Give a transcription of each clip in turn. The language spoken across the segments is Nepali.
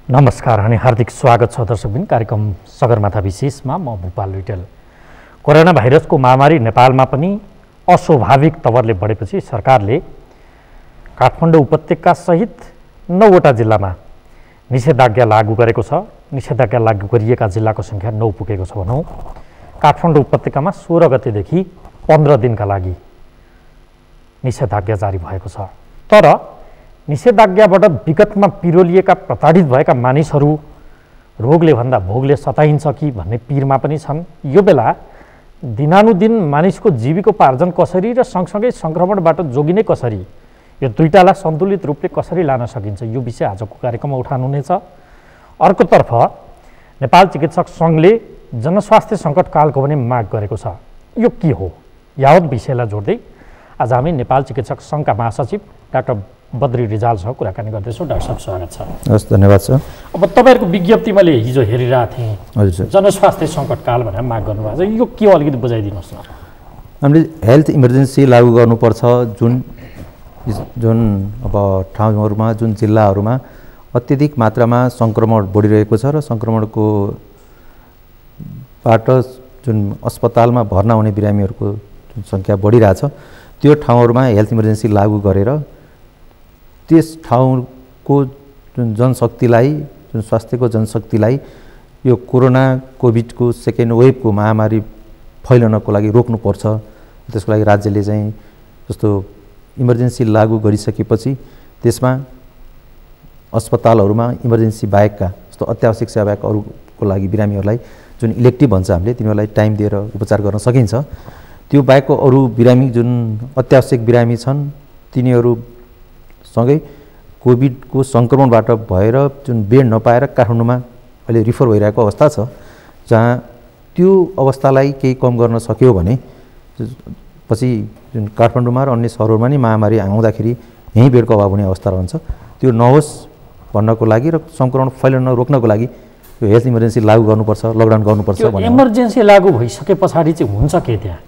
नमस्कार अनि हार्दिक स्वागत छ दर्शकबिन कार्यक्रम सगरमाथा विशेषमा म भूपाल लुइटेल। कोरोना भाइरसको महामारी नेपालमा पनि अस्वाभाविक तवरले बढेपछि सरकारले काठमाडौँ उपत्यका सहित 9वटा जिल्लामा निषेधाज्ञा लागू गरेको छ। निषेधाज्ञा लागू गरिएका जिल्लाको संख्या 9 पुगेको छ भनौँ। काठमाडौँ उपत्यकामा 16 गतेदेखि 15 दिनका लागि निषेधाज्ञा जारी भएको छ। तर निषेधाज्ञाबाट विगतमा पिरोलिएका प्रताडित भएका मानिसहरू रोगले भन्दा भोगले सताइन्छ कि भन्ने पिरमा पनि छन्। यो बेला दिनानुदिन मानिसको जीविकोपार्जन कसरी र सँगसँगै सङ्क्रमणबाट जोगिने कसरी, यो दुईटालाई सन्तुलित रूपले कसरी लान सकिन्छ, यो विषय आजको कार्यक्रममा उठाउनुहुनेछ। अर्कोतर्फ नेपाल चिकित्सक सङ्घले जनस्वास्थ्य सङ्कटकालको पनि माग गरेको छ। यो के हो, यावत विषयलाई जोड्दै आज हामी नेपाल चिकित्सक सङ्घका महासचिव डाक्टर बद्री रिजालसँग कुराकानी गर्दैछौँ। डाक्टर साहब स्वागत छ। हस्, धन्यवाद सर। अब तपाईँहरूको विज्ञप्ति मैले हिजो हेरिरहेको थिएँ, हजुर, जनस्वास्थ्य सङ्कटकाल भनेर माग गर्नुभएको छ। यो के हो, अलिकति बुझाइदिनुहोस् न। हामीले हेल्थ इमर्जेन्सी लागू गर्नुपर्छ। जुन अब ठाउँहरूमा, जुन जिल्लाहरूमा अत्यधिक मात्रामा सङ्क्रमण बढिरहेको छ र सङ्क्रमणको बाट जुन अस्पतालमा भर्ना हुने बिरामीहरूको जुन सङ्ख्या बढिरहेछ, त्यो ठाउँहरूमा हेल्थ इमर्जेन्सी लागू गरेर त्यस ठाउँको जुन जनशक्तिलाई, जुन स्वास्थ्यको जनशक्तिलाई यो कोरोना कोभिडको सेकेन्ड वेभको महामारी फैलनको लागि रोक्नुपर्छ। त्यसको लागि राज्यले चाहिँ जस्तो इमर्जेन्सी लागू गरिसकेपछि त्यसमा अस्पतालहरूमा इमर्जेन्सी बाहेकका जस्तो अत्यावश्यक सेवा बाहेक अरूको लागि बिरामीहरूलाई जुन इलेक्टिभ भन्छ हामीले, तिनीहरूलाई टाइम दिएर उपचार गर्न सकिन्छ। त्यो बाहेकको अरू बिरामी जुन अत्यावश्यक बिरामी छन् तिनीहरूसँगै कोभिडको सङ्क्रमणबाट भएर जुन बेड नपाएर काठमाडौँमा अहिले रिफर भइरहेको अवस्था छ, जहाँ त्यो अवस्थालाई केही कम गर्न सक्यो भने पछि जुन काठमाडौँमा र अन्य सहरहरूमा नि महामारी आउँदाखेरि यहीँ बेडको अभाव हुने अवस्था रहन्छ। त्यो नहोस् भन्नको लागि र सङ्क्रमण फैलन रोक्नको लागि यो हेल्थ इमर्जेन्सी लागू गर्नुपर्छ, लकडाउन गर्नुपर्छ। इमर्जेन्सी लागू भइसके पछाडि चाहिँ हुन्छ के, त्यहाँ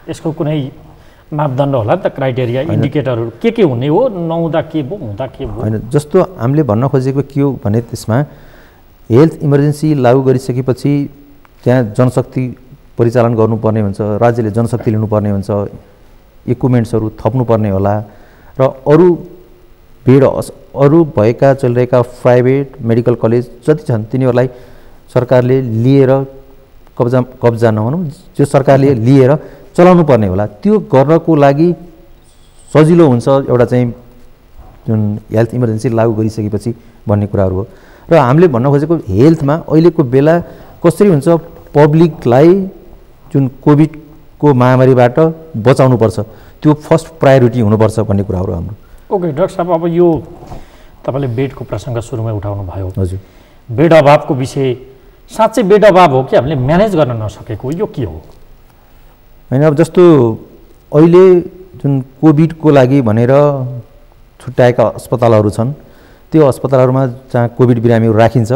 यसको कुनै मापदण्ड होला नि त, क्राइटेरिया, इन्डिकेटरहरू के हुने हो, नहुँदा के भयो, हुँदा के भयो? होइन, जस्तो हामीले भन्न खोजेको के हो भने त्यसमा हेल्थ इमर्जेन्सी लागू गरिसकेपछि त्यहाँ जनशक्ति परिचालन गर्नुपर्ने हुन्छ, राज्यले जनशक्ति लिनुपर्ने हुन्छ, इक्विपमेन्ट्सहरू थप्नुपर्ने होला र अरू बेड अरू भएका चलिरहेका प्राइभेट मेडिकल कलेज जति छन् तिनीहरूलाई सरकारले लिएर कब्जा नभनौँ, जो सरकारले लिएर चलाउनु पर्ने होला। त्यो गर्नको लागि सजिलो हुन्छ एउटा चाहिँ जुन हेल्थ इमर्जेन्सी लागू गरिसकेपछि भन्ने कुराहरू हो। र हामीले भन्न खोजेको हेल्थमा अहिलेको बेला कसरी हुन्छ पब्लिकलाई जुन कोभिडको महामारीबाट बचाउनुपर्छ, त्यो फर्स्ट प्रायोरिटी हुनुपर्छ भन्ने कुराहरू हाम्रो। ओके डाक्टर साहब, अब यो तपाईँले बेडको प्रसङ्ग सुरुमै उठाउनु भयो। हजुर, बेड अभावको विषय साँच्चै बेड अभाव हो कि हामीले म्यानेज गर्न नसकेको, यो के हो? होइन, अब जस्तो अहिले जुन कोभिडको लागि भनेर छुट्याएका अस्पतालहरू छन्, त्यो अस्पतालहरूमा जहाँ कोभिड बिरामीहरू राखिन्छ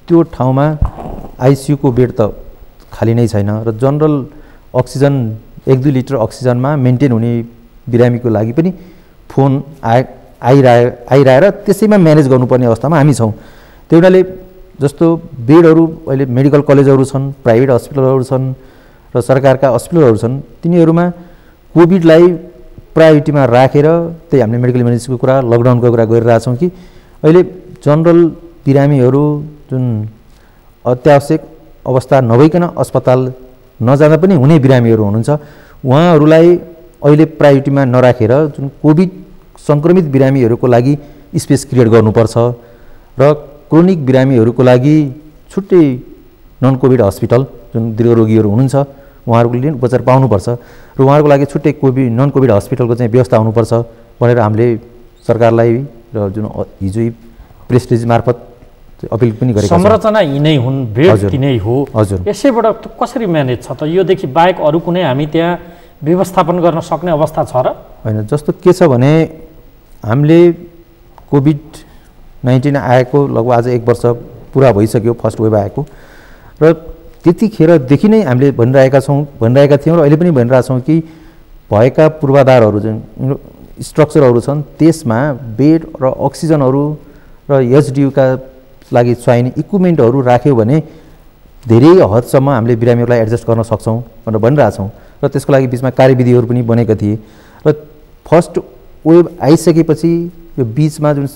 त्यो ठाउँमा आइसियुको बेड त खाली नै छैन र जनरल अक्सिजन 1-2 लिटर अक्सिजनमा मेन्टेन हुने बिरामीको लागि पनि फोन आइरहेर त्यसैमा म्यानेज गर्नुपर्ने अवस्थामा हामी छौँ। त्यो हुनाले जस्तो बेडहरू अहिले मेडिकल कलेजहरू छन्, प्राइभेट हस्पिटलहरू छन् र सरकारका हस्पिटलहरू छन्, तिनीहरूमा कोभिडलाई प्रायोरिटीमा राखेर त्यही हामीले मेडिकल इमर्जेन्सीको कुरा, लकडाउनको कुरा गरिरहेछौँ कि अहिले जनरल बिरामीहरू जुन अत्यावश्यक अवस्था नभइकन अस्पताल नजाँदा पनि हुने बिरामीहरू हुनुहुन्छ, उहाँहरूलाई अहिले प्रायोरिटीमा नराखेर जुन कोभिड सङ्क्रमित बिरामीहरूको लागि स्पेस क्रिएट गर्नुपर्छ र क्रोनिक बिरामीहरूको लागि छुट्टै नन कोभिड हस्पिटल जुन दीर्घरोगीहरू हुनुहुन्छ उहाँहरूले उपचार पाउनुपर्छ र उहाँहरूको लागि छुट्टै नन कोभिड हस्पिटलको चाहिँ व्यवस्था हुनुपर्छ भनेर हामीले सरकारलाई र जुन हिजो प्रेस रिलिज मार्फत अपिल पनि गरेका छौँ। संरचना यिनै हुन्, बेड तिनै हो। हजुर, यसैबाट कसरी म्यानेज छ त? योदेखि बाहेक अरू कुनै हामी त्यहाँ व्यवस्थापन गर्न सक्ने अवस्था छ र? होइन, जस्तो के छ भने हामीले कोभिड-19 आएको लगभग आज 1 वर्ष पुरा भइसक्यो, फर्स्ट वेभ आएको र त्यतिखेरदेखि नै हामीले भनिरहेका थियौँ र अहिले पनि भनिरहेछौँ कि भएका पूर्वाधारहरू जुन स्ट्रक्चरहरू छन् त्यसमा बेड र अक्सिजनहरू र एचडियुका लागि चाहिने इक्विपमेन्टहरू राख्यो भने धेरै हदसम्म हामीले बिरामीहरूलाई एडजस्ट गर्न सक्छौँ भनेर भनिरहेछौँ र त्यसको लागि बिचमा कार्यविधिहरू पनि बनेका थिए र फर्स्ट वेभ आइसकेपछि यो बिचमा जुन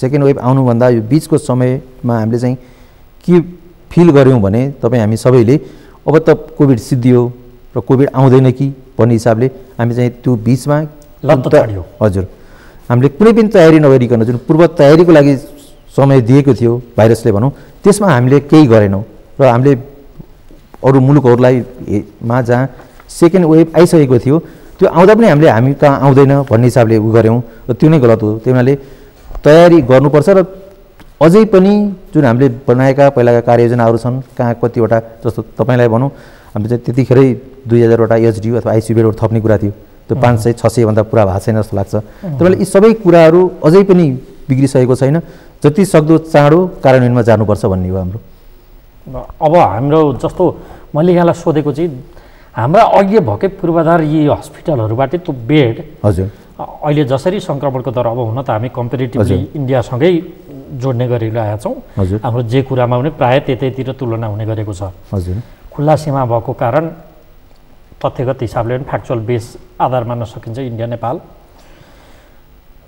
सेकेन्ड वेभ आउनुभन्दा यो बिचको समयमा हामीले चाहिँ के फिल गऱ्यौँ भने तपाईँ हामी सबैले अब त कोभिड सिद्धियो र कोभिड आउँदैन कि भन्ने हिसाबले हामी चाहिँ त्यो बिचमा हजुर हामीले कुनै पनि तयारी नगरिकन जुन पूर्व तयारीको लागि समय दिएको थियो भाइरसले भनौँ त्यसमा हामीले केही गरेनौँ र हामीले अरू मुलुकहरूलाई जहाँ सेकेन्ड वेभ आइसकेको थियो त्यो आउँदा पनि हामी कहाँ आउँदैन भन्ने हिसाबले गऱ्यौँ र त्यो नै गलत हो। त्यही हुनाले तयारी गर्नुपर्छ र अझै पनि जुन हामीले बनाएका पहिलाका कार्ययोजनाहरू छन् कहाँ कतिवटा जस्तो तपाईँलाई भनौँ हामीले चाहिँ त्यतिखेरै 2000वटा एचडियू अथवा आइसियू बेडहरू थप्ने कुरा थियो त्यो 500-600 भन्दा पुरा भएको छैन जस्तो लाग्छ। तपाईँले यी सबै कुराहरू अझै पनि बिग्रिसकेको छैन, जति सक्दो चाँडो कार्यान्वयनमा जानुपर्छ भन्ने हो हाम्रो। अब हाम्रो जस्तो मैले यहाँलाई सोधेको चाहिँ हाम्रा अघि भएकै पूर्वाधार यी हस्पिटलहरूबाट त्यो बेड हजुर अहिले जसरी सङ्क्रमणको दर अब हुन त हामी कम्पेरिटिभली इन्डियासँगै जोड्ने गरिरहेका छौँ, हाम्रो जे कुरामा पनि प्रायः त्यतैतिर तुलना हुने गरेको छ। हजुर खुल्ला सीमा भएको कारण तथ्यगत हिसाबले पनि फ्याक्चुअल बेस आधार मान्न सकिन्छ इन्डिया नेपाल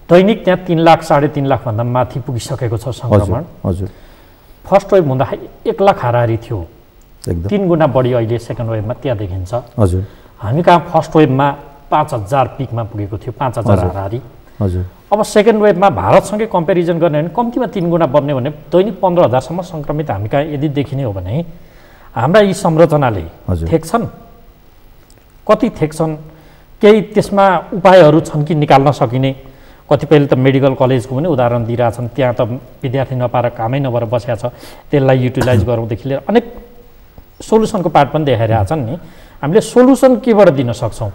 दैनिक त्यहाँ 3 लाख 3.5 लाख भन्दा माथि पुगिसकेको छ सङ्क्रमण। हजुर फर्स्ट वेभ हुँदाखेरि 1 लाख हाराहारी थियो, 3 गुणा बढी अहिले सेकेन्ड वेभमा त्यहाँ देखिन्छ। हजुर हामी कहाँ फर्स्ट वेभमा 5000 पिकमा पुगेको थियो, 5000 हाराहारी। हजुर अब सेकेन्ड वेभमा भारतसँगै कम्पेरिजन गर्ने भने कम्तीमा 3 गुणा बढ्ने भने दैनिक 15000सम्म सङ्क्रमित हामी कहाँ यदि देखिने हो भने हाम्रा यी संरचनाले थेक्छन्, कति थेक्छन्, केही त्यसमा उपायहरू छन् कि निकाल्न सकिने। कतिपयले त मेडिकल कलेजको पनि उदाहरण दिइरहेछन्, त्यहाँ त विद्यार्थी नपाएर कामै नभएर बसेको छ, त्यसलाई युटिलाइज गरौँदेखि लिएर अनेक सोल्युसनको पार्ट पनि देखाइरहेछन् नि। हामीले सोल्युसन केबाट दिन सक्छौँ?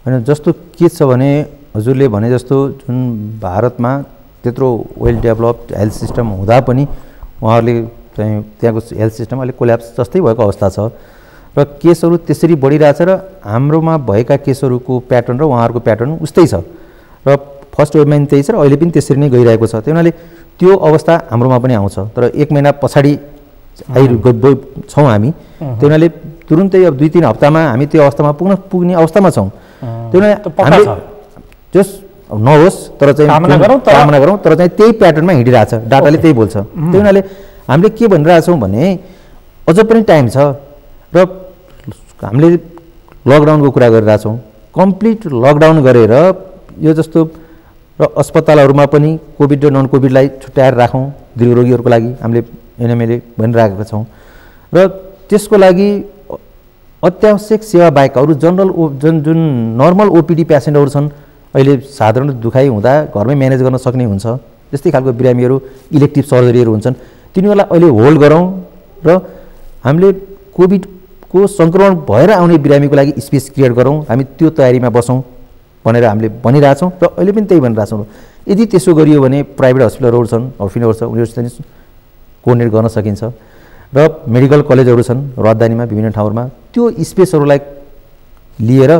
होइन जस्तो के छ भने हजुरले भने जस्तो जुन भारतमा त्यत्रो वेल डेभलप्ड हेल्थ सिस्टम हुँदा पनि उहाँहरूले चाहिँ त्यहाँको हेल्थ सिस्टम अलिक कोल्याप्स जस्तै भएको अवस्था छ र केसहरू त्यसरी बढिरहेछ र हाम्रोमा भएका केसहरूको प्याटर्न र उहाँहरूको प्याटर्न उस्तै छ र फर्स्ट वेभमा पनि त्यही छ र अहिले पनि त्यसरी नै गइरहेको छ। त्यही हुनाले त्यो अवस्था हाम्रोमा पनि आउँछ तर 1 महिना पछाडि छौँ हामी। त्यही हुनाले तुरुन्तै अब 2-3 हप्तामा हामी त्यो अवस्थामा पुग्ने अवस्थामा छौँ। त्यही हुनाले हामीले जस नहोस् तर चाहिँ कामना गरौँ तर चाहिँ त्यही प्याटर्नमा हिँडिरहेछ, डाटाले त्यही बोल्छ। त्यही हुनाले हामीले के भनिरहेछौँ भने अझ पनि टाइम छ र हामीले लकडाउनको कुरा गरिरहेछौँ। कम्प्लिट लकडाउन गरेर यो जस्तो र अस्पतालहरूमा पनि कोभिड र नन कोभिडलाई छुट्याएर राखौँ दीर्घरोगीहरूको लागि हामीले एनएमएले भनिरहेका छौँ र त्यसको लागि अत्यावश्यक सेवा बाहेक अरू जनरल जुन नर्मल ओपिडी पेसेन्टहरू छन् अहिले साधारण दुखाइ हुँदा घरमै म्यानेज गर्न सक्ने हुन्छ त्यस्तै खालको बिरामीहरू इलेक्टिभ सर्जरीहरू हुन्छन्, तिनीहरूलाई अहिले होल्ड गरौँ र हामीले कोभिडको सङ्क्रमण भएर आउने बिरामीको लागि स्पेस क्रिएट गरौँ, हामी त्यो तयारीमा बसौँ भनेर हामीले भनिरहेछौँ र अहिले पनि त्यही भनिरहेछौँ। यदि त्यसो गरियो भने प्राइभेट हस्पिटलहरू छन्, हस्पिटलहरू छ, उनीहरूसित कोअर्डिनेट गर्न सकिन्छ र मेडिकल कलेजहरू छन् राजधानीमा विभिन्न ठाउँहरूमा त्यो स्पेसहरूलाई लिएर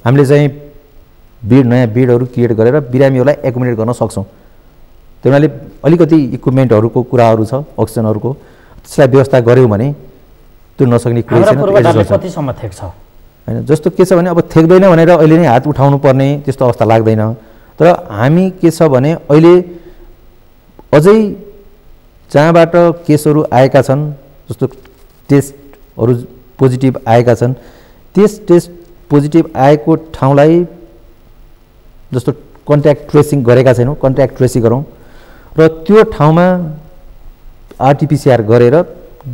हामीले चाहिँ नयाँ बेडहरू क्रिएट गरेर बिरामीहरूलाई एकोमोडेट गर्न सक्छौँ। त्यही हुनाले अलिकति इक्विपमेन्टहरूको कुराहरू छ, अक्सिजनहरूको, त्यसलाई व्यवस्था गऱ्यौँ भने त्यो नसक्ने कुरै छैन। कतिसम्म थेक्छ होइन जस्तो के छ भने अब थेक्दैन भनेर अहिले नै हात उठाउनु पर्ने त्यस्तो अवस्था लाग्दैन। तर हामी के छ भने अहिले अझै जहाँबाट केसहरू आएका छन् जस्तो टेस्टहरू पोजिटिभ आएका छन् त्यस टेस्ट पोजिटिभ आएको ठाउँलाई जस्तो कन्ट्याक्ट ट्रेसिङ गरेका छैनौँ, कन्ट्याक्ट ट्रेसिङ गरौँ र त्यो ठाउँमा आरटिपिसिआर गरेर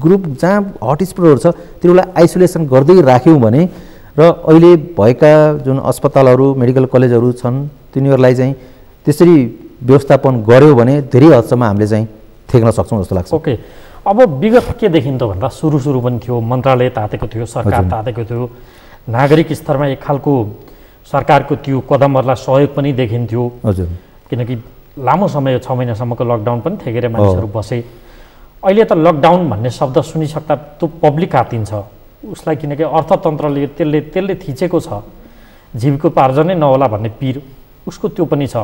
ग्रुप जहाँ हटस्पटहरू छ तिनीहरूलाई आइसोलेसन गर्दै राख्यौँ भने र अहिले भएका जुन अस्पतालहरू मेडिकल कलेजहरू छन् तिनीहरूलाई चाहिँ त्यसरी व्यवस्थापन गऱ्यो भने धेरै हदसम्म हामीले चाहिँ थेक्न सक्छौँ जस्तो लाग्छ। ओके, अब विगत के देखिन्थ्यो भन्दा सुरु पनि थियो, मन्त्रालय तातेको थियो, सरकार तातेको थियो, नागरिक स्तरमा एक खालको सरकारको त्यो कदमहरूलाई सहयोग पनि देखिन्थ्यो। हजुर, किनकि लामो समय 6 महिनासम्मको लकडाउन पनि थेकेर मानिसहरू बसे। अहिले त लकडाउन भन्ने शब्द सुनिसक्दा त्यो पब्लिक हातिन्छ उसलाई, किनकि अर्थतन्त्रले त्यसले थिचेको छ, जीविकोपार्जनै नहोला भन्ने पिर उसको त्यो पनि छ।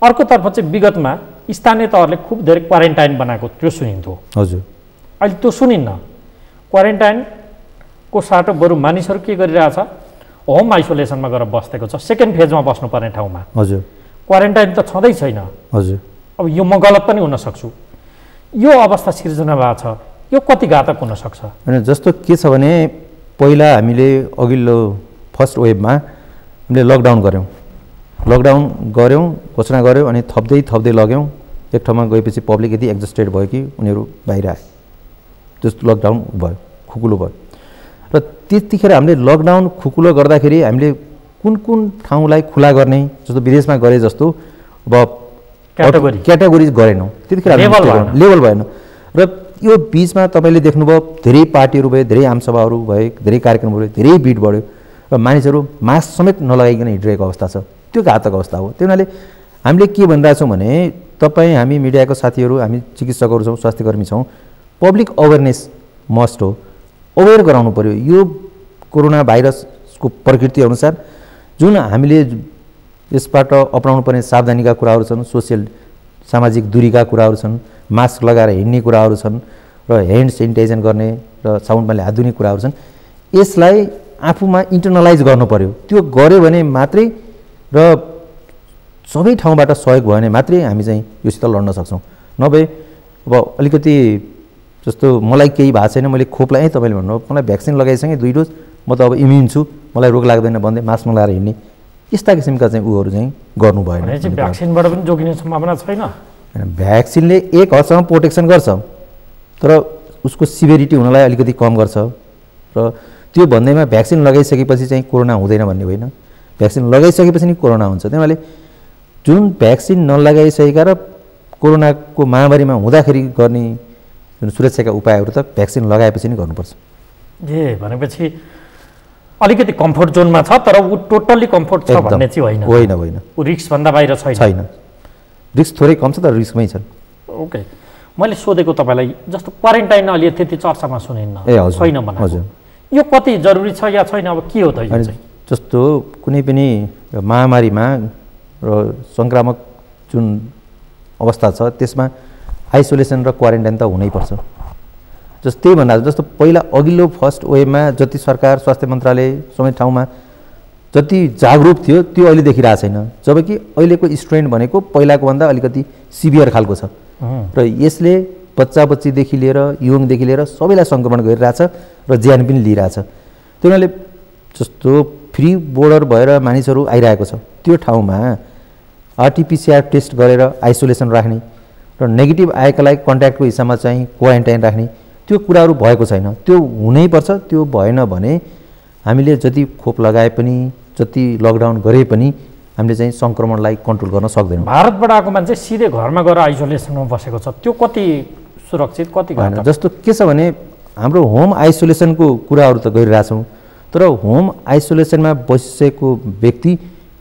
अर्कोतर्फ चाहिँ विगतमा स्थानीय तहहरूले खुब धेरै क्वारेन्टाइन बनाएको त्यो सुनिन्थ्यो। हजुर। अहिले त्यो सुनिन्न। क्वारेन्टाइनको साटो बरु मानिसहरू के गरिरहेछ, होम आइसोलेसनमा गएर बसेको छ, सेकेन्ड फेजमा बस्नुपर्ने ठाउँमा। हजुर। क्वारेन्टाइन त छँदै छैन। हजुर। अब यो म गलत पनि हुन सक्छु, यो अवस्था सिर्जना भएको छ, यो कति घातक हुनसक्छ? होइन, जस्तो के छ भने पहिला हामीले अघिल्लो फर्स्ट वेभमा हामीले लकडाउन गऱ्यौँ, घोषणा गऱ्यौँ, अनि थप्दै लग्यौँ। एक ठाउँमा गएपछि पब्लिक यति एक्जस्टेड भयो कि उनीहरू बाहिर आए, त्यस्तो लकडाउन भयो, खुकुलो भयो। र त्यतिखेर हामीले लकडाउन खुकुलो गर्दाखेरि हामीले कुन ठाउँलाई खुला गर्ने, जस्तो विदेशमा गरे जस्तो अब क्याटेगोरी गरेनौँ, त्यतिखेर लेभल भएन। र यो बिचमा तपाईँले देख्नुभयो धेरै पार्टीहरू भए, धेरै आमसभाहरू भए, धेरै कार्यक्रमहरू भए, धेरै भिड बढ्यो र मानिसहरू मास्क समेत नलगाइकन हिँडिरहेको अवस्था छ। त्यो घातक अवस्था हो। त्यो हुनाले हामीले के भनिरहेछौँ भने तपाईँ, हामी मिडियाको साथीहरू, हामी चिकित्सकहरू छौँ, स्वास्थ्यकर्मी छौँ, पब्लिक अवेरनेस मस्ट हो। अवेर गराउनु पऱ्यो यो कोरोना भाइरसको प्रकृति अनुसार जुन हामीले यसबाट अपनाउनु पर्ने सावधानीका कुराहरू छन्, सामाजिक दूरीका कुराहरू छन्, मास्क लगाएर हिँड्ने कुराहरू छन्, र ह्यान्ड सेनिटाइजन गर्ने र साबुन पानीले हात धुने कुराहरू छन्, यसलाई आफूमा इन्टरनलाइज गर्नु पर्यो। त्यो गऱ्यो भने मात्रै र सबै ठाउँबाट सहयोग भयो भने मात्रै हामी चाहिँ योसित लड्न सक्छौँ। नभए अब अलिकति जस्तो मलाई केही भएको छैन, मैले खोप लगाएँ, तपाईँले भन्नु मलाई भ्याक्सिन लगाइसकेँ 2 डोज, म त अब इम्युन छु, मलाई रोग लाग्दैन भन्दै मास्क नलाएर हिँड्ने, यस्ता किसिमका चाहिँ उहरू चाहिँ गर्नु भएन। भ्याक्सिनबाट पनि जोगिने सम्भावना छैन। भ्याक्सिनले एक हदसम्म प्रोटेक्सन गर्छ, तर उसको सिभिरिटी हुनलाई अलिकति कम गर्छ। र त्यो भन्दैमा भ्याक्सिन लगाइसकेपछि चाहिँ कोरोना हुँदैन भन्ने होइन, भ्याक्सिन लगाइसकेपछि नि कोरोना हुन्छ। त्यही जुन भ्याक्सिन नलगाइसकेका र कोरोनाको महामारीमा हुँदाखेरि गर्ने जुन सुरक्षाका उपायहरू त भ्याक्सिन लगाएपछि नै गर्नुपर्छ। भनेपछि अलिकति कम्फोर्ट जोनमा छ, तर ऊ टोटल्ली कम्फोर्ट छ भन्ने चाहिँ होइन। ऊ रिस्कभन्दा बाहिर छैन। रिस्क थोरै कम छ, तर रिस्कमै छ। ओके, मैले सोधेको तपाईँलाई जस्तो क्वारेन्टाइन अलि त्यति चर्चामा सुनिन्न, छैन भनेको, यो कति जरुरी छ या छैन? अब के हो त यो चाहिँ? जस्तो कुनै पनि महामारीमा र सङ्क्रामक जुन अवस्था छ त्यसमा आइसोलेसन र क्वारेन्टाइन त हुनैपर्छ। त्यही भन्दा जस्तो पहिला अघिल्लो फर्स्ट वेभमा जति सरकार, स्वास्थ्य मन्त्रालय सबै ठाउँमा जति जागरुक थियो त्यो अहिले देखिरहेको छैन। जबकि अहिलेको स्ट्रेन भनेको पहिलाको भन्दा अलिकति सिभियर खालको छ र यसले बच्चाबच्चीदेखि लिएर युङदेखि लिएर सबैलाई सङ्क्रमण गरिरहेछ र ज्यान पनि लिइरहेछ। त्यो हुनाले जस्तो फ्री बोर्डर भएर मानिसहरू आइरहेको छ, त्यो ठाउँमा आरटिपिसिआर टेस्ट गरेर आइसोलेसन राख्ने र नेगेटिभ आएकालाई कन्ट्याक्टको हिसाबमा चाहिँ क्वारेन्टाइन राख्ने, त्यो कुराहरू भएको छैन। त्यो हुनैपर्छ। त्यो भएन भने हामीले जति खोप लगाए पनि, जति लकडाउन गरे पनि हामीले चाहिँ सङ्क्रमणलाई कन्ट्रोल गर्न सक्दैनौँ। भारतबाट आएको मान्छे सिधै घरमा गएर आइसोलेसनमा बसेको छ, त्यो कति सुरक्षित, कति होइन? जस्तो के छ भने हाम्रो होम आइसोलेसनको कुराहरू त गरिरहेछौँ, तर होम आइसोलेसनमा बसिसकेको व्यक्ति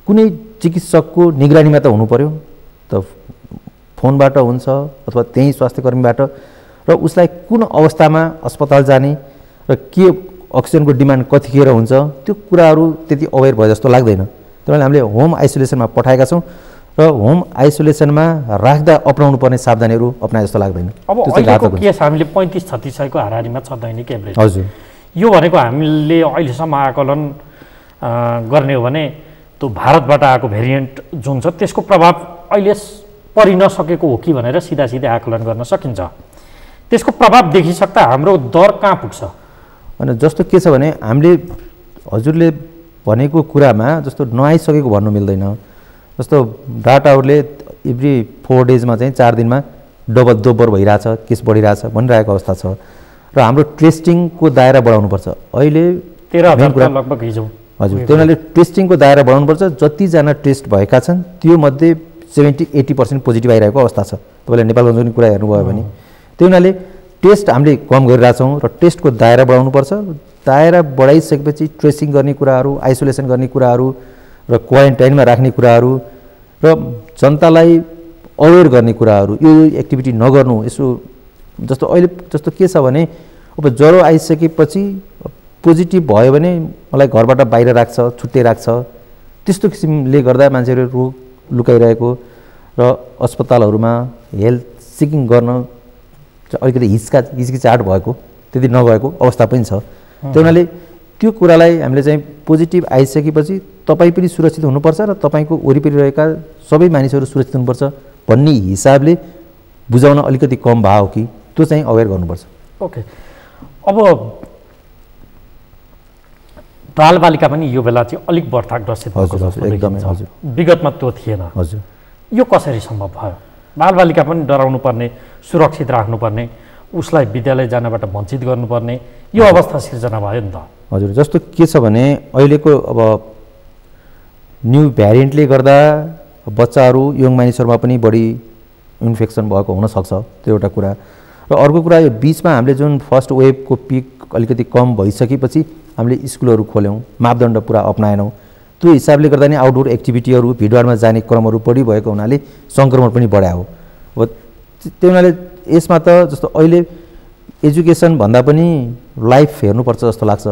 कुनै चिकित्सकको निगरानीमा त हुनु पर्यो। त फोनबाट हुन्छ अथवा त्यही स्वास्थ्यकर्मीबाट, र उसलाई कुन अवस्थामा अस्पताल जाने र के अक्सिजनको डिमान्ड कतिखेर हुन्छ त्यो कुराहरू त्यति अवेर भयो जस्तो लाग्दैन। त्यही भएर हामीले होम आइसोलेसनमा पठाएका छौँ र होम आइसोलेसनमा राख्दा अपनाउनु पर्ने सावधानीहरू अपनाए जस्तो लाग्दैन। अब अहिलेको केस हामीले 35-36 हाराहारीमा छ दैनिक एभरेज। हजुर, यो भनेको हामीले अहिलेसम्म आकलन गर्ने हो भने त्यो भारतबाट आएको भेरिएन्ट जुन छ त्यसको प्रभाव अहिले परि नसकेको हो कि भनेर सिधा आकलन गर्न सकिन्छ। त्यसको प्रभाव देखिसक्दा हाम्रो दर कहाँ पुग्छ? अनि जस्तो के छ भने हामीले हजुरले भनेको कुरामा जस्तो नआइसकेको भन्नु मिल्दैन। जस्तो डाटाहरूले एभ्री 4 डेजमा चाहिँ 4 दिनमा दोब्बर भइरहेछ, केस बढिरहेछ भनिरहेको अवस्था छ र हाम्रो टेस्टिङको दायरा बढाउनुपर्छ। अहिले 13,000 लगभग हिजो। हजुर, त्यही हुनाले टेस्टिङको दायरा बढाउनुपर्छ। जतिजना टेस्ट भएका छन् त्यो मध्ये 70-80% पोजिटिभ आइरहेको अवस्था छ। तपाईँले नेपालगञ्जको कुरा हेर्नुभयो भने त्यही हुनाले टेस्ट हामीले कम गरिरहेछौँ र टेस्टको दायरा बढाउनुपर्छ। दायरा बढाइसकेपछि ट्रेसिङ गर्ने कुराहरू, आइसोलेसन गर्ने कुराहरू र क्वारेन्टाइनमा राख्ने कुराहरू र जनतालाई अवेर गर्ने कुराहरू, यो एक्टिभिटी नगर्नु। यसो जस्तो अहिले जस्तो के छ भने अब ज्वरो आइसकेपछि पोजिटिभ भयो भने मलाई घरबाट बाहिर राख्छ, छुट्टै राख्छ, त्यस्तो किसिमले गर्दा मान्छेहरू रोग लुकाइरहेको र अस्पतालहरूमा हेल्थ सिकिङ गर्न अलिकति हिचकिचाहट भएको त्यति नगएको अवस्था पनि छ। त्यही हुनाले त्यो कुरालाई हामीले चाहिँ पोजिटिभ आइसकेपछि तपाईँ पनि सुरक्षित हुनुपर्छ र तपाईँको वरिपरि रहेका सबै मानिसहरू सुरक्षित हुनुपर्छ भन्ने हिसाबले बुझाउन अलिकति कम भयो कि त्यो चाहिँ अवेर गर्नुपर्छ। ओके, अब बालबालिका पनि यो बेला चाहिँ अलिक बढ्ताग्रसित भएको जस्तो एकदमै देखिन्छ। हजुर, विगतमा त्यो थिएन। हजुर, यो कसरी सम्भव भयो? बालबालिका पनि डराउनु पर्ने, सुरक्षित राख्नुपर्ने, उसलाई विद्यालय जानबाट वञ्चित गर्नुपर्ने यो अवस्था सिर्जना भयो नि त। हजुर, जस्तो के छ भने अहिलेको अब न्यू भ्यारिएन्टले गर्दा बच्चाहरू यङ मानिसहरूमा पनि बढी इन्फेक्सन भएको हुनसक्छ, त्यो एउटा कुरा। र अर्को कुरा यो बिचमा हामीले जुन फर्स्ट वेभको पिक अलिकति कम भइसकेपछि हामीले स्कुलहरू खोल्यौँ, मापदण्ड पुरा अपनाएनौँ, त्यो हिसाबले गर्दा नि आउटडोर एक्टिभिटीहरू भिडभाडमा जाने क्रमहरू बढी भएको हुनाले सङ्क्रमण पनि बढायो। अब त्यही हुनाले यसमा त जस्तो अहिले एजुकेसन भन्दा पनि लाइफ हेर्नुपर्छ जस्तो लाग्छ।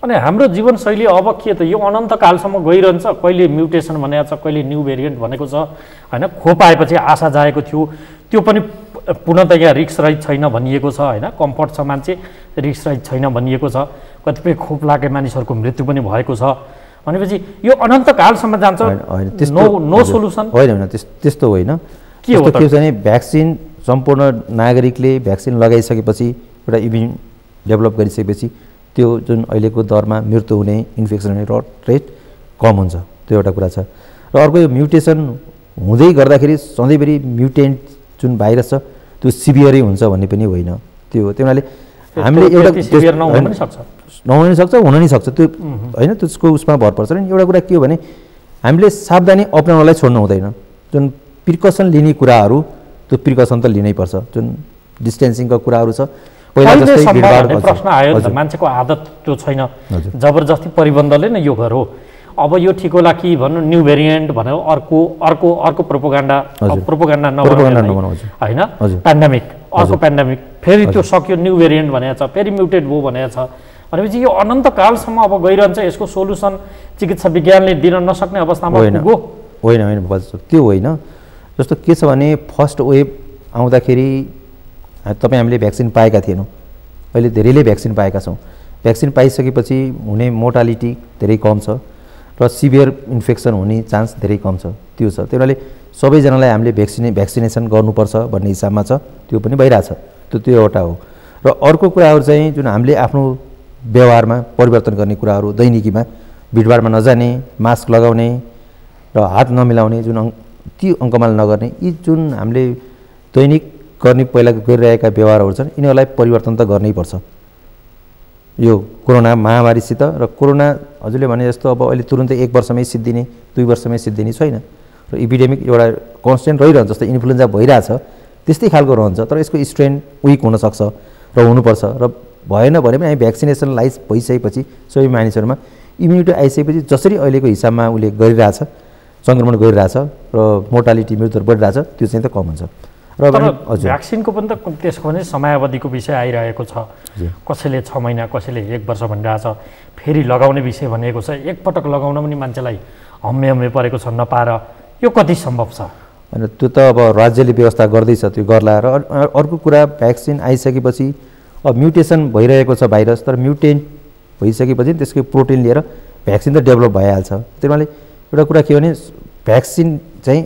अनि हाम्रो जीवनशैली अब के त यो अनन्तकालसम्म गइरहन्छ, कहिले म्युटेसन भनेको छ, कहिले न्यू भेरिएन्ट भनेको छ होइन। खोप आएपछि आशा जाएको थियो, त्यो पनि पूर्णतया यहाँ रिक्स रहित छैन भनिएको छ होइन। कम्फर्ट छ, मान्छे रिक्स रहित छैन भनिएको छ, कतिपय खोप लागे मानिसहरूको मृत्यु पनि भएको छ भनेपछि यो अनन्तकालसम्म जान्छ। नो सोलुसन होइन, त्यस्तो होइन। के हो के छ भने भ्याक्सिन सम्पूर्ण नागरिकले भ्याक्सिन लगाइसकेपछि एउटा इम्युन डेभलप गरिसकेपछि त्यो जुन अहिलेको दरमा मृत्यु हुने, इन्फेक्सन हुने रेट कम हुन्छ, त्यो एउटा कुरा छ। र अर्को यो म्युटेसन हुँदै गर्दाखेरि सधैँभरि म्युटेन्ट जुन भाइरस छ त्यो सिभियरै हुन्छ भन्ने पनि होइन। त्यो त्यही हुनाले हामीले एउटा नहुन पनि सक्छ, हुन नि सक्छ, त्यो होइन, त्यसको उसमा भर पर्छ। नि एउटा कुरा के हो भने हामीले सावधानी अपनाउनलाई छोड्नु हुँदैन। जुन प्रिकसन लिने कुराहरू त्यो प्रिकसन त लिनै पर्छ। जुन डिस्टेन्सिङको कुराहरू छ, प्रश्न आयो नि त, मान्छेको आदत त्यो छैन, जबरजस्ती परिबन्धले नै यो गरो। अब यो ठिक होला कि भन्नु, न्यू भेरिएन्ट भन्यो, अर्को प्रोपोगन्डा होइन, पेन्डेमिक, अर्को पेन्डेमिक, फेरि त्यो सक्यो, न्यू भेरिएन्ट भनेको छ, फेरि म्युटेड भयो भनेको छ भनेपछि यो अनन्तकालसम्म अब गइरहन्छ। यसको सोलुसन चिकित्सा विज्ञानले दिन नसक्ने अवस्थामा पुग्यो। होइन, त्यो होइन। जस्तो के छ भने फर्स्ट वेभ आउँदाखेरि तपाईँ हामीले भ्याक्सिन पाएका थिएनौँ, अहिले धेरैले भ्याक्सिन पाएका छौँ। भ्याक्सिन पाइसकेपछि हुने मोर्टालिटी धेरै कम छ र सिभियर इन्फेक्सन हुने चान्स धेरै कम छ, त्यो छ। त्यही भएर सबैजनालाई हामीले भ्याक्सिनेसन गर्नुपर्छ भन्ने हिसाबमा छ, त्यो पनि भइरहेछ, त्यो एउटा हो। र अर्को कुराहरू चाहिँ जुन हामीले आफ्नो व्यवहारमा परिवर्तन गर्ने कुराहरू, दैनिकीमा भिडभाडमा नजाने, मास्क लगाउने र हात नमिलाउने, जुन ती अङ्कमाल नगर्ने, यी जुन हामीले दैनिक गर्ने पहिला गरिरहेका व्यवहारहरू छन् यिनीहरूलाई परिवर्तन त गर्नैपर्छ यो कोरोना महामारीसित। र कोरोना हजुरले भने जस्तो अब अहिले तुरुन्तै 1 वर्षमै सिद्धिने, 2 वर्षमै सिद्धिने छैन। र एपिडेमिक एउटा कन्सटेन्ट रहिरहन्छ, जस्तो इन्फ्लुएन्जा भइरहेछ त्यस्तै खालको रहन्छ, तर यसको स्ट्रेन विक हुनसक्छ र हुनुपर्छ। र भएन भने पनि हामी भ्याक्सिनेसन भइसकेपछि सबै मानिसहरूमा इम्युनिटी आइसकेपछि जसरी अहिलेको हिसाबमा उसले गरिरहेछ, सङ्क्रमण गरिरहेछ र मोर्टालिटी मृत्यु बढिरहेछ, त्यो चाहिँ त कम हुन्छ। र भ्याक्सिनको पनि त त्यसको पनि समयावधिको विषय आइरहेको छ। कसैले 6 महिना, कसैले 1 वर्ष भनिरहेछ। फेरि लगाउने विषय भनेको छ, एकपटक लगाउन पनि मान्छेलाई हम्मे परेको छ, नपाएर। यो कति सम्भव छ? होइन, त्यो त अब राज्यले व्यवस्था गर्दैछ, त्यो गर्ला। र अर्को कुरा भ्याक्सिन आइसकेपछि अब म्युटेसन भइरहेको छ भाइरस, तर म्युटेन्ट भइसकेपछि त्यसको प्रोटिन लिएर भ्याक्सिन त डेभलप भइहाल्छ। त्यही भएर एउटा कुरा के भने भ्याक्सिन चाहिँ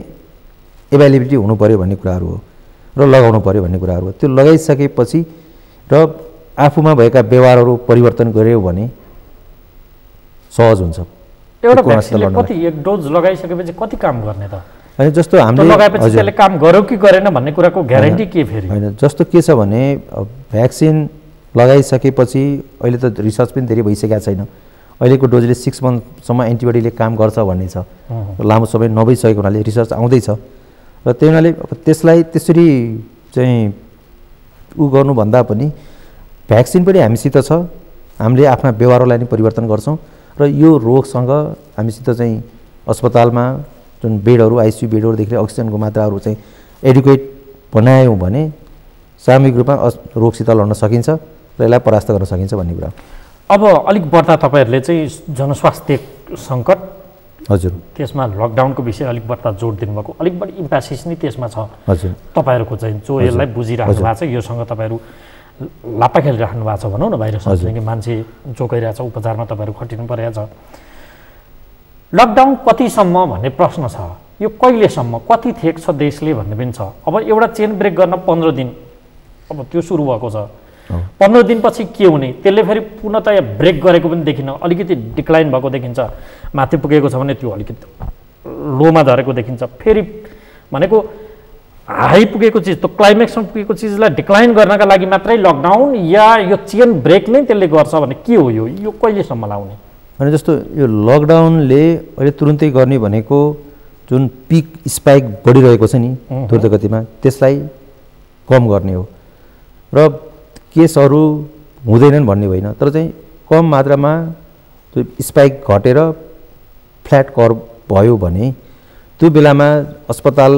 एभाइलेबिलिटी हुनु पऱ्यो भन्ने कुराहरू हो र लगाउनु पऱ्यो भन्ने कुराहरू हो। त्यो लगाइसकेपछि र आफूमा भएका व्यवहारहरू परिवर्तन गऱ्यो भने सहज हुन्छ। एउटा भ्याक्सिनले कति, 1 डोज लगाइसकेपछि कति काम गर्ने त? होइन, जस्तो हामीले लगाएपछि त्यसले काम गर्यो कि गरेन भन्ने कुराको ग्यारेन्टी के फेरि? होइन, जस्तो के छ भने भ्याक्सिन लगाइसकेपछि अहिले त रिसर्च पनि धेरै भइसकेको छैन। अहिलेको डोजले 6 मन्थसम्म एन्टिबडीले काम गर्छ भन्ने छ, लामो समय नभइसकेको हुनाले रिसर्च आउँदैछ। र त्यही हुनाले त्यसलाई त्यसरी चाहिँ गर्नुभन्दा पनि भ्याक्सिन पनि हामीसित छ, हामीले आफ्ना व्यवहारलाई नै परिवर्तन गर्छौँ र यो रोगसँग हामीसित चाहिँ अस्पतालमा जुन बेडहरू, आइसियु बेडहरूदेखि अक्सिजनको मात्राहरू चाहिँ एडुकेट बनायौँ भने सामूहिक रूपमा रोगसित लड्न सकिन्छ र यसलाई परास्त गर्न सकिन्छ भन्ने कुरा। अब अलिक बढ्ता तपाईँहरूले चाहिँ जनस्वास्थ्य सङ्कट हजुर त्यसमा लकडाउनको विषय अलिक बढ्ता जोड दिनुभएको, अलिक बढी इम्प्यासिस नै त्यसमा छ हजुर तपाईँहरूको चाहिँ, जो यसलाई बुझिराख्नु भएको छ, योसँग तपाईँहरू लाप्पा खेलिराख्नु भएको छ भनौँ न भाइरसले, कि मान्छे जो गइरहेछ उपचारमा तपाईँहरू खटिनु परेको छ। लकडाउन कतिसम्म भन्ने प्रश्न छ, यो कहिलेसम्म, कति थेक छ देशले भन्ने पनि छ। अब एउटा चेन ब्रेक गर्न 15 दिन अब त्यो सुरु भएको छ, 15 दिनपछि के हुने, त्यसले फेरि पूर्णतया ब्रेक गरेको पनि देखिन, अलिकति डिक्लाइन भएको देखिन्छ, माथि पुगेको छ भने त्यो अलिकति लोमा झरेको देखिन्छ, फेरि भनेको हाई पुगेको चिज, त्यो क्लाइमेक्समा पुगेको चिजलाई डिक्लाइन गर्नका लागि मात्रै लकडाउन या यो चेन ब्रेक नै त्यसले गर्छ भने के हो, यो कहिलेसम्म लाउने? अनि जस्तो यो लकडाउनले अहिले तुरुन्तै गर्ने भनेको जुन पिक स्पाइक बढिरहेको छ नि द्रुतगतिमा, त्यसलाई कम गर्ने हो। र केसहरू हुँदैनन् भन्ने होइन, तर चाहिँ कम मात्रामा त्यो स्पाइक घटेर फ्ल्याट कर्भ भयो भने त्यो बेलामा अस्पताल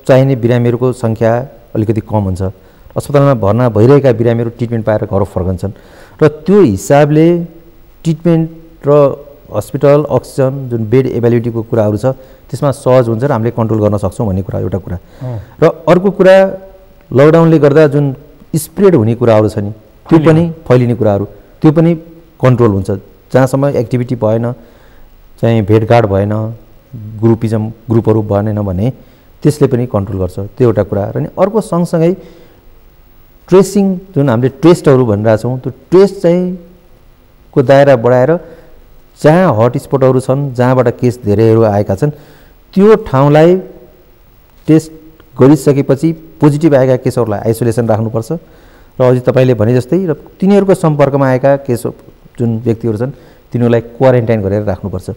चाहिने बिरामीहरूको सङ्ख्या अलिकति कम हुन्छ, अस्पतालमा भर्ना भइरहेका बिरामीहरू ट्रिटमेन्ट पाएर घर फर्कन्छन्, र त्यो हिसाबले ट्रिटमेन्ट र हस्पिटल अक्सिजन जुन बेड एभाइलिटीको कुराहरू छ त्यसमा सहज हुन्छ र हामीले कन्ट्रोल गर्न सक्छौँ भन्ने कुरा एउटा कुरा। र अर्को कुरा लकडाउनले गर्दा जुन स्प्रेड हुने कुराहरू छ नि त्यो पनि फैलिने कुराहरू त्यो पनि कन्ट्रोल हुन्छ, जहाँसम्म एक्टिभिटी भएन, चाहिँ भेटघाट भएन, ग्रुपहरू बनेन भने त्यसले पनि कन्ट्रोल गर्छ, त्यो एउटा कुरा। र नि अर्को सँगसँगै ट्रेसिङ जुन हामीले टेस्टहरू भनिरहेछौँ त्यो टेस्ट चाहिँ को दायरा बढाएर जहाँ हटस्पटहरू छन्, जहाँबाट केस धेरैहरू आएका छन्, त्यो ठाउँलाई टेस्ट गरिसकेपछि पोजिटिभ आएका केसहरूलाई आइसोलेसन राख्नुपर्छ, र अझै तपाईँले भने जस्तै र तिनीहरूको सम्पर्कमा आएका केस जुन व्यक्तिहरू छन् तिनीहरूलाई क्वारेन्टाइन गरेर राख्नुपर्छ,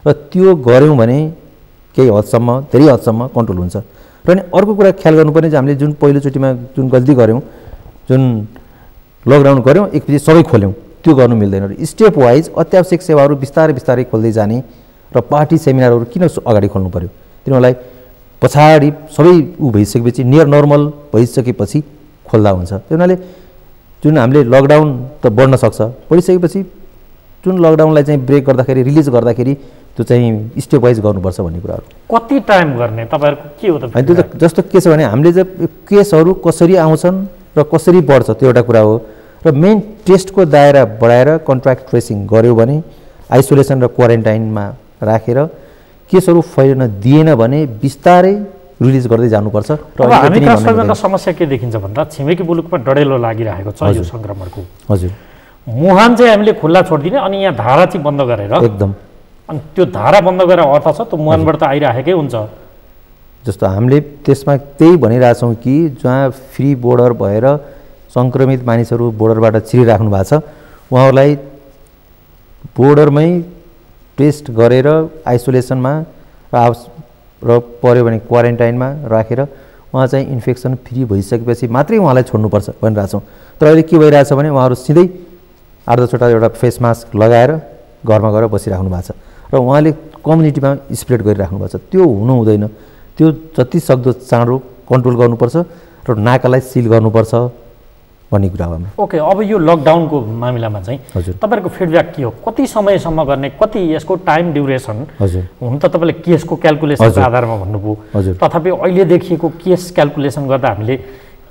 र त्यो गऱ्यौँ भने केही हदसम्म, धेरै हदसम्म कन्ट्रोल हुन्छ। र नि अर्को कुरा ख्याल गर्नुपर्ने चाहिँ हामीले जुन पहिलोचोटिमा जुन गल्ती गऱ्यौँ, जुन लकडाउन गऱ्यौँ एकपछि सबै खोल्यौँ, त्यो गर्नु मिल्दैन। र स्टेप वाइज अत्यावश्यक सेवाहरू बिस्तारै बिस्तारै खोल्दै जाने, र पार्टी सेमिनारहरू किन अगाडि खोल्नु पऱ्यो, तिनीहरूलाई पछाडि सबै भइसकेपछि नियर नर्मल भइसकेपछि खोल्दा हुन्छ। त्यो हुनाले जुन हामीले लकडाउन त बढ्न सक्छ, बढिसकेपछि जुन लकडाउनलाई चाहिँ ब्रेक गर्दाखेरि, रिलिज गर्दाखेरि त्यो चाहिँ स्टेप वाइज गर्नुपर्छ भन्ने कुराहरू। कति टाइम गर्ने तपाईँहरूको के हो त? होइन, त्यो त जस्तो के छ भने हामीले चाहिँ केसहरू कसरी आउँछन् र कसरी बढ्छ त्यो एउटा कुरा हो, र मेन टेस्टको दायरा बढाएर कन्ट्र्याक्ट ट्रेसिङ गऱ्यो भने, आइसोलेसन र क्वारेन्टाइनमा राखेर केसहरू फैलिन दिएन भने बिस्तारै रिलिज गर्दै जानुपर्छ। र हामी सबैभन्दा समस्या के देखिन्छ भन्दा छिमेकी मुलुकमा डढेलो लागिरहेको छ यो सङ्क्रमणको। हजुर, मुहान चाहिँ हामीले खुल्ला छोडिदिने अनि यहाँ धारा चाहिँ बन्द गरेर, एकदम, अनि त्यो धारा बन्द गरेर अर्थ छ त्यो मुहानबाट त आइरहेकै हुन्छ। जस्तो हामीले त्यसमा त्यही भनिरहेछौँ कि जहाँ फ्री बोर्डर भएर सङ्क्रमित मानिसहरू बोर्डरबाट छिरिराख्नु भएको छ उहाँहरूलाई बोर्डरमै टेस्ट गरेर आइसोलेसनमा र पर्यो भने क्वारेन्टाइनमा राखेर उहाँ चाहिँ इन्फेक्सन फ्री भइसकेपछि मात्रै उहाँलाई छोड्नुपर्छ भनिरहेछौँ। तर अहिले के भइरहेछ भने उहाँहरू सिधै 8-10 वटा एउटा फेस मास्क लगाएर घरमा गएर बसिराख्नु भएको छ, र उहाँले कम्युनिटीमा स्प्रेड गरिराख्नु भएको छ। त्यो हुनु हुँदैन, त्यो जति सक्दो चाँडो कन्ट्रोल गर्नुपर्छ र नाकालाई सिल गर्नुपर्छ भन्ने कुरा हो। ओके, अब यो लकडाउनको मामिलामा चाहिँ तपाईँहरूको फिडब्याक के हो? कति समयसम्म गर्ने, कति यसको टाइम ड्युरेसन? हुन त तपाईँले केसको क्यालकुलेसनको आधारमा भन्नुभयो, तथापि अहिले देखिएको केस क्यालकुलेसन गर्दा हामीले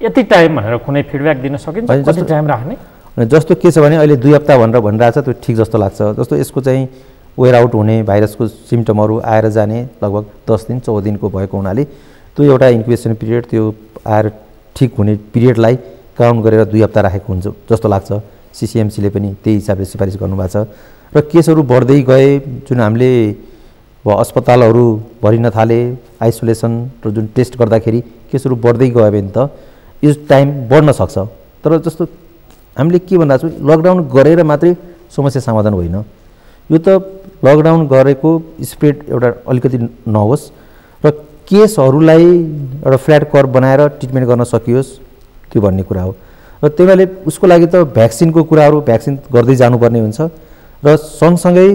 यति टाइम भनेर कुनै फिडब्याक दिन सकिन्छ? कति टाइम राख्ने? जस्तो के छ भने अहिले 2 हप्ता भनेर भनिरहेछ, त्यो ठिक जस्तो लाग्छ। जस्तो यसको चाहिँ वेयर आउट हुने, भाइरसको सिम्टमहरू आएर जाने लगभग 10 दिन 14 दिनको भएको हुनाले त्यो एउटा इन्क्युबेसन पिरियड, त्यो आएर ठिक हुने पिरियडलाई काउन्ट गरेर 2 हप्ता राखेको हुन्छ जस्तो लाग्छ। सिसिएमसीले पनि त्यही हिसाबले सिफारिस गर्नुभएको छ। र केसहरू बढ्दै गए, जुन हामीले अस्पतालहरू भरिन थाले, आइसोलेसन र जुन टेस्ट गर्दाखेरि केसहरू बढ्दै गयो भने त यो टाइम बढ्न सक्छ। तर जस्तो हामीले के भनिरहेको छौँ, लकडाउन गरेर मात्रै समस्या समाधान होइन, यो त लकडाउन गरेको स्प्रेड एउटा अलिकति नहोस् र केसहरूलाई एउटा फ्ल्याट कर्भ बनाएर ट्रिटमेन्ट गर्न सकियोस्, त्यो भन्ने कुरा हो। र त्यही भएर उसको लागि त भ्याक्सिनको कुराहरू भ्याक्सिन गर्दै जानुपर्ने हुन्छ, र सँगसँगै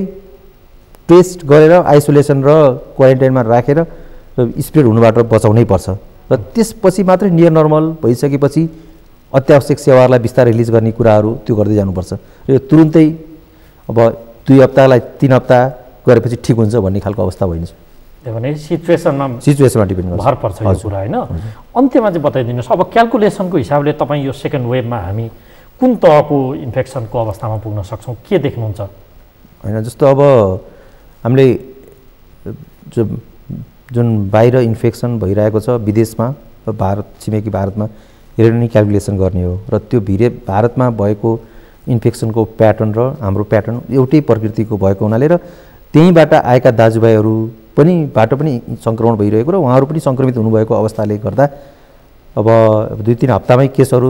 टेस्ट गरेर आइसोलेसन र क्वारेन्टाइनमा राखेर र स्प्रेड हुनुबाट बचाउनै पर्छ। र त्यसपछि मात्रै नियर नर्मल भइसकेपछि अत्यावश्यक सेवाहरूलाई बिस्तारै रिलिज गर्ने कुराहरू त्यो गर्दै जानुपर्छ। र यो तुरुन्तै अब 2 हप्तालाई 3 हप्ता गरेपछि ठिक हुन्छ भन्ने खालको अवस्था होइन। त्यो भने सिचुएसनमा डिपेन्ड गर्छ, भर पर्छ यो कुरा होइन। अन्त्यमा चाहिँ बताइदिनुहोस्, अब क्यालकुलेसनको हिसाबले तपाईँ यो सेकेन्ड वेभमा हामी कुन तहको इन्फेक्सनको अवस्थामा पुग्न सक्छौँ, के देख्नुहुन्छ? होइन, जस्तो अब हामीले जुन बाहिर इन्फेक्सन भइरहेको छ विदेशमा, भारत छिमेकी भारतमा हेरेर नै क्यालकुलेसन गर्ने हो। र त्यो भारतमा भएको इन्फेक्सनको प्याटर्न र हाम्रो प्याटर्न एउटै प्रकृतिको भएको हुनाले र त्यहीँबाट आएका दाजुभाइहरू बाट पनि सङ्क्रमण भइरहेको र उहाँहरू पनि सङ्क्रमित हुनुभएको अवस्थाले गर्दा अब 2-3 हप्तामै केसहरू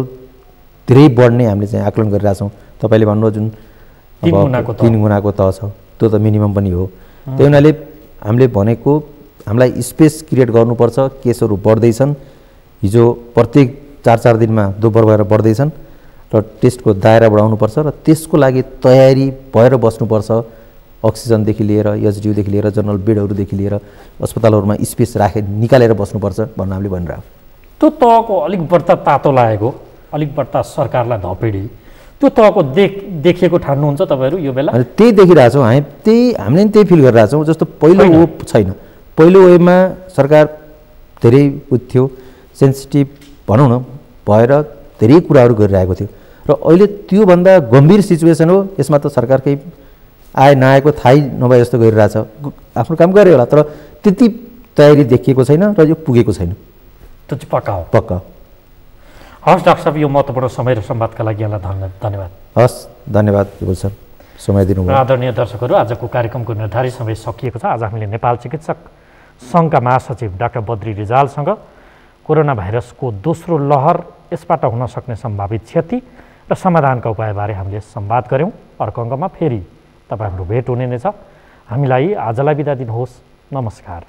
धेरै बढ्ने हामीले चाहिँ आकलन गरिरहेछौँ। तपाईँले भन्नुभयो जुन 3 गुणाको तह छ, त्यो त मिनिमम पनि हो। त्यही हुनाले हामीले भनेको हामीलाई स्पेस क्रिएट गर्नुपर्छ। केसहरू बढ्दैछन्, हिजो प्रत्येक 4-4 दिनमा दोब्बर भएर बढ्दैछन् र टेस्टको दायरा बढाउनुपर्छ र त्यसको लागि तयारी भएर बस्नुपर्छ। अक्सिजनदेखि लिएर एचडियूदेखि लिएर जनरल बेडहरूदेखि लिएर अस्पतालहरूमा स्पेस निकालेर बस्नुपर्छ भन्नु हामीले भनिरहेको। त्यो तहको अलिक बढ्ता तातो लागेको, अलिक बढ्ता सरकारलाई धपेडी, त्यो तहको देखिएको ठान्नुहुन्छ तपाईँहरू यो बेला? त्यही देखिरहेछौँ हामीले त्यही फिल गरिरहेछौँ। जस्तो पहिलो वेभ छैन, पहिलो वेभमा सरकार धेरै थियो, सेन्सिटिभ भनौँ न भएर धेरै कुराहरू गरिरहेको थियो र अहिले त्योभन्दा गम्भीर सिचुएसन हो। यसमा त सरकारकै नआएको थाहै नभए जस्तो गरिरहेछ। आफ्नो काम गरे होला, तर त्यति तयारी देखिएको छैन र यो पुगेको छैन। त्यो चाहिँ पक्का हो। पक्का। हस् डाक्टर साहब, यो महत्त्वपूर्ण समय र संवादका लागि यहाँलाई धन्यवाद। हस्, धन्यवाद विपुल सर, समय दिनुभयो। आदरणीय दर्शकहरू, आजको कार्यक्रमको निर्धारित समय सकिएको छ। आज हामीले नेपाल चिकित्सक सङ्घका महासचिव डाक्टर बद्री रिजालसँग कोरोना भाइरसको दोस्रो लहर, यसबाट हुन सक्ने सम्भावित क्षति र समाधानका उपायबारे हामीले संवाद गऱ्यौँ। अर्को अङ्कमा फेरि तपाईँहरूको भेट हुने नै छ। हामीलाई आजलाई बिदा दिनुहोस्। नमस्कार।